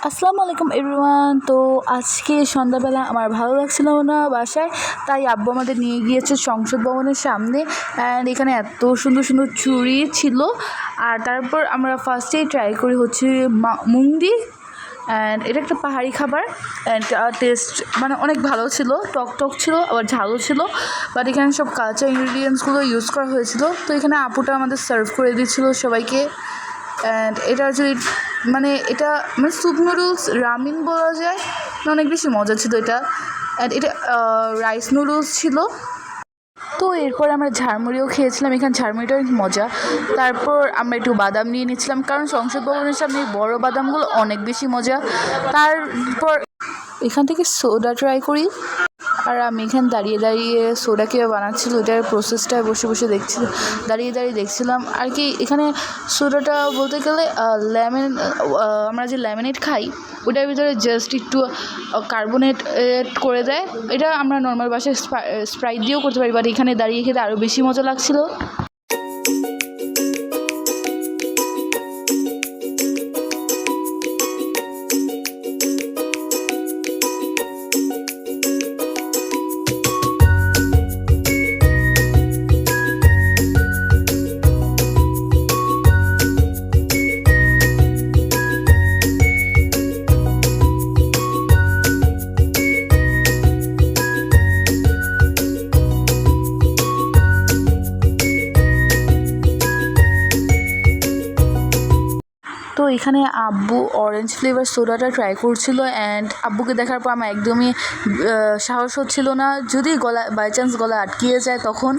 আসসালামু আলাইকুম এভরিওয়ান। তো আজকে সন্ধ্যাবেলা আমার ভালো লাগছিল না বাসায়, তাই আব্বু আমাদের নিয়ে গিয়েছে সংসদ ভবনের সামনে। অ্যান্ড এখানে এত সুন্দর সুন্দর চুড়ি ছিল। আর তারপর আমরা ফার্স্টেই ট্রাই করি হচ্ছে মুংডি। অ্যান্ড এটা একটা পাহাড়ি খাবার। অ্যান্ড টেস্ট মানে অনেক ভালো ছিল, টক টক ছিল, আবার ঝালও ছিল। বাট এখানে সব কাঁচা ইনগ্রিডিয়েন্টসগুলো ইউজ করা হয়েছিল। তো এখানে আপুটা আমাদের সার্ভ করে দিয়েছিল সবাইকে। অ্যান্ড এটা হচ্ছে এটা স্যুপ নুডলস রামিন বলা যায়, অনেক বেশি মজা ছিল এটা। অ্যান্ড এটা রাইস নুডলস ছিল। তো এরপর আমরা ঝালমুড়িও খেয়েছিলাম, এখানে ঝালমুড়িটা অনেক মজা। তারপর আমরা একটু বাদাম নিয়ে নিচ্ছিলাম, কারণ সংসদ ভবনের সামনে বড় বাদামগুলো অনেক বেশি মজা। তারপর এখান থেকে সোডা ট্রাই করি। আর আমি এখানে দাঁড়িয়ে দাঁড়িয়ে সোডা কীভাবে বানাচ্ছিল ওইটার প্রসেসটা বসে বসে দাঁড়িয়ে দাঁড়িয়ে দেখছিলাম আর কি। এখানে সোডাটা বলতে গেলে আমরা যে লেমনেড খাই ওটার ভিতরে জাস্ট একটু কার্বনেট করে দেয়। এটা আমরা নর্মাল বাসায় স্প্রাইট দিয়েও করতে পারি, বাট এখানে দাঁড়িয়ে খেতে আরও বেশি মজা লাগছিল। তো এখানে আব্বু অরেঞ্জ ফ্লেভার সোডাটা ট্রাই করছিল। অ্যান্ড আব্বুকে দেখার পর আমার একদমই সাহস হচ্ছিল না, যদি বাই চান্স গলা আটকিয়ে যায় তখন।